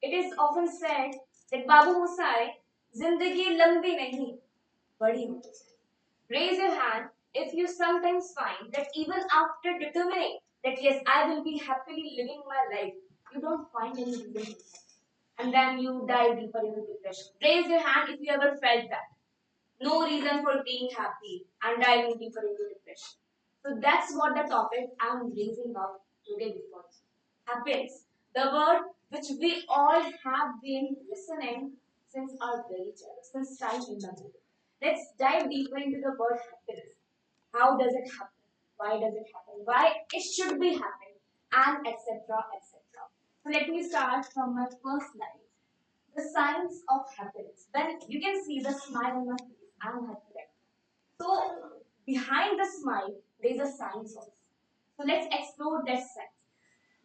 It is often said that Babu Musai, Zindagi lambi nahi, badi hoti hai. Raise your hand if you sometimes find that even after determining that yes, I will be happily living my life, you don't find any reason. And then you dive deeper into depression. Raise your hand if you ever felt that. No reason for being happy and diving deeper into depression. So that's what the topic I'm raising up today before you. Happiness. The word which we all have been listening since our very child, since time immemorial. Let's dive deeper into the word happiness. How does it happen? Why does it happen? Why it should be happening? And etc. etc. So let me start from my first slide. The signs of happiness. When you can see the smile on my face, I'm happy right now. So behind the smile, there's a science also. So let's explore that science.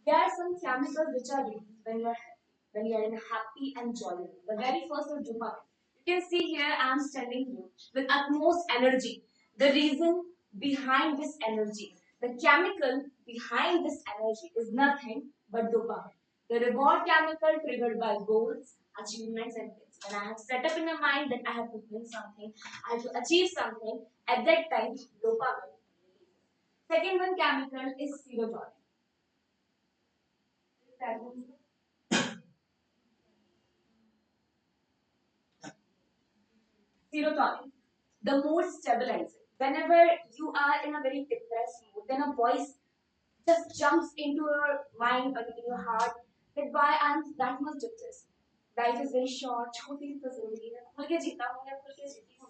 There are some chemicals which are released when you are happy, when you are in a happy and jolly mood. The very first is dopamine. You can see here I am standing here with utmost energy. The reason behind this energy, the chemical behind this energy is nothing but dopamine. The reward chemical triggered by goals, achievements, and things. When I have set up in my mind that I have to win something, I have to achieve something, at that time, dopamine. Second one chemical is serotonin. Serotonin, the mood stabilizer. Whenever you are in a very depressed mood, then a voice just jumps into your mind or in your heart that why I'm that much depressed. Life is very short. छोटी सी तो जिंदगी है. खुल के जीता हूँ या खुल के जीती हूँ.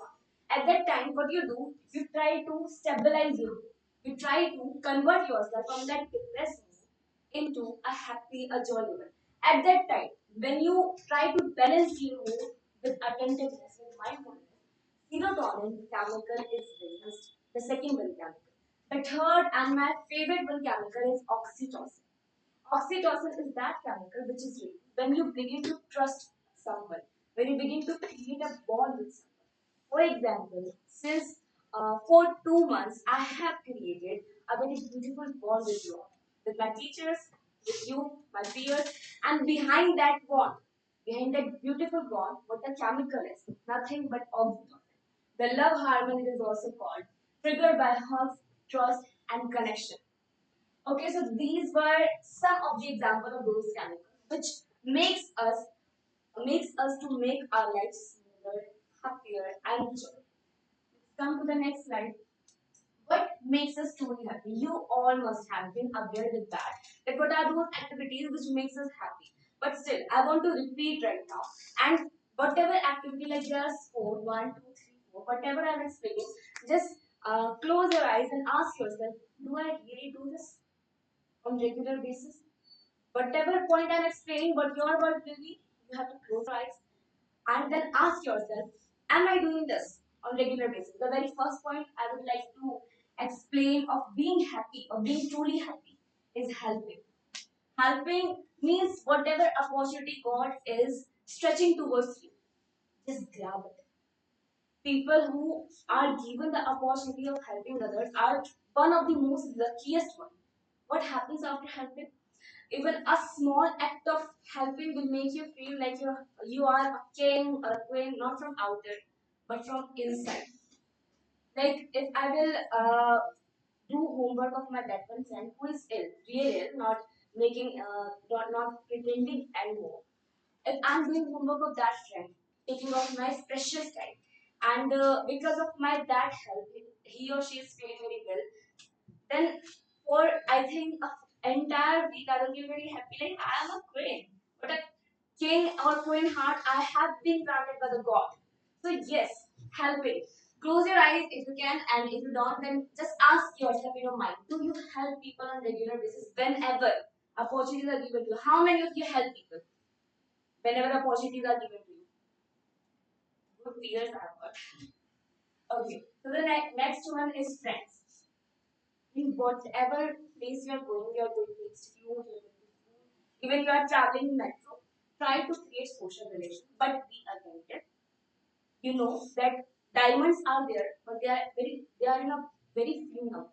At that time, what you do, you try to stabilize your mood. You try to convert yourself from that depressed mood into a happy, a jolly one. At that time, when you try to balance your mood with attentiveness, with mindfulness, serotonin chemical is released. The second one chemical. The third and my favorite one chemical is oxytocin. Oxytocin is that chemical which is released when you begin to trust someone, when you begin to create a bond with someone. For example, since for 2 months, I have created a very beautiful bond with you all, with my teachers, with you, my peers, and behind that bond, behind that beautiful bond, what the chemical is, nothing but oxytocin. The love hormone is also called, triggered by hugs, trust, and connection. Okay, so these were some of the examples of those chemicals, which makes us to make our lives smoother, happier, and joy. Come to the next slide. What makes us truly happy? You all must have been aware with that. That what are those activities which makes us happy? But still, I want to repeat right now. And whatever activity like just 4, 1, 2, 3, 4, whatever I'm explaining, just close your eyes and ask yourself, do I really do this on regular basis? Whatever point I'm explaining, what your word will be, you have to close your eyes and then ask yourself, am I doing this on regular basis? The very first point I would like to explain of being happy, of being truly happy, is helping. Helping means whatever opportunity God is stretching towards you, just grab it. People who are given the opportunity of helping others are one of the most luckiest one. What happens after helping? Even a small act of helping will make you feel like you are a king or a queen, not from outer, but from inside. Like if I will do homework of my that one friend who is ill, really ill, not not pretending anymore. If I'm doing homework of that friend, taking off my precious time, and because of my that help, he or she is feeling very well, then for I think a entire week I will be very happy. Like I am a queen, but a king or queen heart I have been granted by the God. So yes, helping. Close your eyes if you can, and if you don't, then just ask yourself in your mind: do you help people on regular basis whenever opportunities are given to you? How many of you help people whenever opportunities are given to you? Good peers I've got. Okay, so the next one is friends. In whatever place you are going to institute, you're going to school, even you are traveling in metro, try to create social relations, but be attentive. You know that diamonds are there, but they are in a very few number,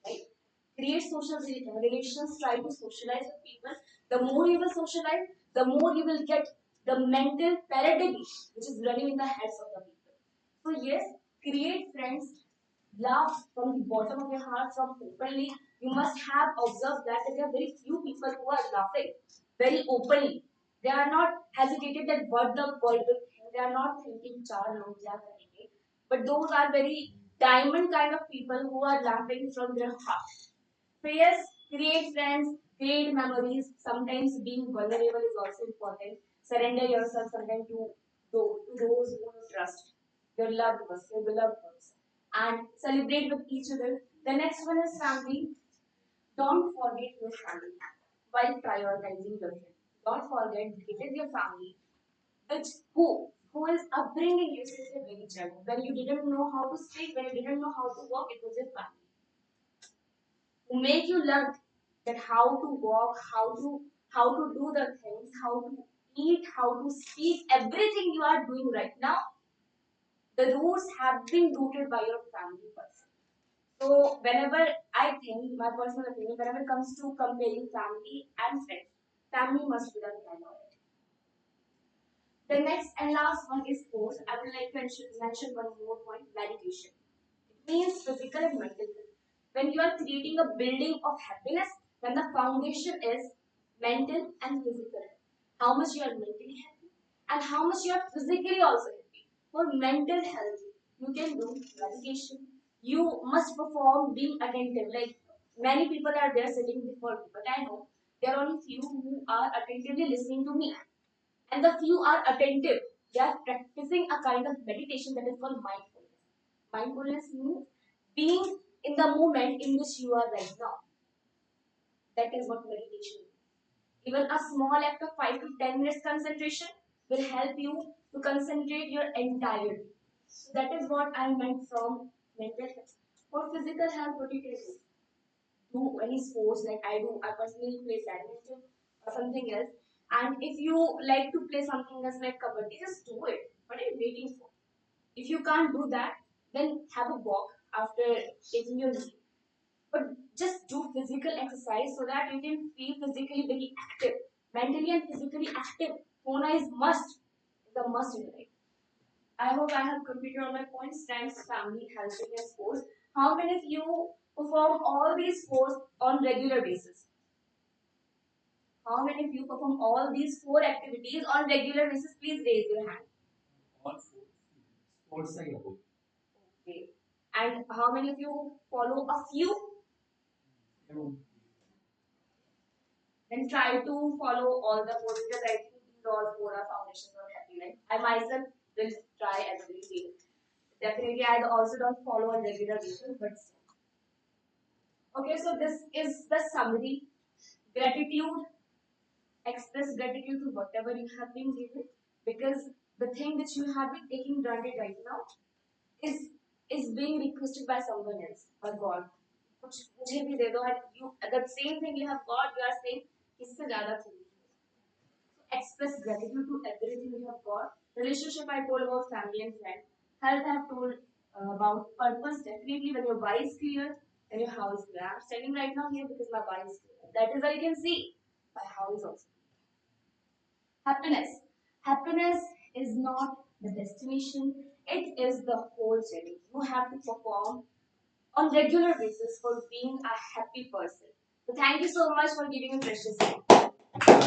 right? Create social relations, try to socialize with people. The more you will socialize, the more you will get the mental paradigm which is running in the heads of the people. So yes, create friends, laugh from the bottom of your heart, from openly. You must have observed that there are very few people who are laughing very openly. They are not hesitated that what the world will think. They are not thinking char log kya karenge. But those are very diamond kind of people who are laughing from their heart. So yes, create friends, create memories. Sometimes being vulnerable is also important. Surrender yourself sometimes to those who you trust, your loved ones, your beloved ones, and celebrate with each other. The next one is family. Don't forget your family while prioritizing your friends. Don't forget it is your family, which who is upbringing you since a very child. When you didn't know how to speak, when you didn't know how to walk, it was your family who make you learn that how to walk, how to do the things, how to eat, how to speak, everything you are doing right now, the roots have been rooted by your family person. So whenever I think, my personal opinion, whenever it comes to comparing family and friends, family must be the priority. The next and last one is sports. I would like to mention one more point, meditation. It means physical and mental health. When you are creating a building of happiness, then the foundation is mental and physical. How much you are mentally happy and how much you are physically also happy. For mental health, you can do meditation. You must perform being attentive. Like many people are there sitting before me, but I know there are only few who are attentively listening to me, and the few are attentive. They are practicing a kind of meditation that is called mindfulness. Mindfulness means being in the moment in which you are right now. That is what meditation is. Even a small act of 5 to 10 minutes concentration will help you to concentrate your entire day. So that is what I meant from mental health. For physical health, what you can do any sports like I do. I personally play badminton or something else. And if you like to play something else like kabaddi, just do it. What are you waiting for? If you can't do that, then have a walk after taking your leave. But just do physical exercise so that you can feel physically very active, mentally and physically active. Hona is must, is a must in your life. I hope I have completed all my points. Thanks, family, health, and sports. How many of you perform all these sports on regular basis? How many of you perform all these four activities on regular basis? Please raise your hand. All four. Sports are good. Okay. And how many of you follow a few? No. Then try to follow all the four because I think these all four are foundations of happy life. I myself will try as a day. Definitely, I also don't follow on regular basis, but still. Okay, so this is the summary. Gratitude, express gratitude to whatever you have been given, because the thing which you have been taking granted right now is is being requested by someone else, by God. कुछ मुझे भी दे दो, and you the same thing you have got, you are saying इससे ज़्यादा चाहिए. Express gratitude to everything you have got. Relationship I told about family and friend. Health I have told about purpose. Definitely when your why is clear, then your how is clear. I'm standing right now here because my why is clear. That is why you can see my how is also. Happiness. Happiness is not the destination. It is the whole journey. You have to perform on regular basis for being a happy person. So thank you so much for giving me precious time.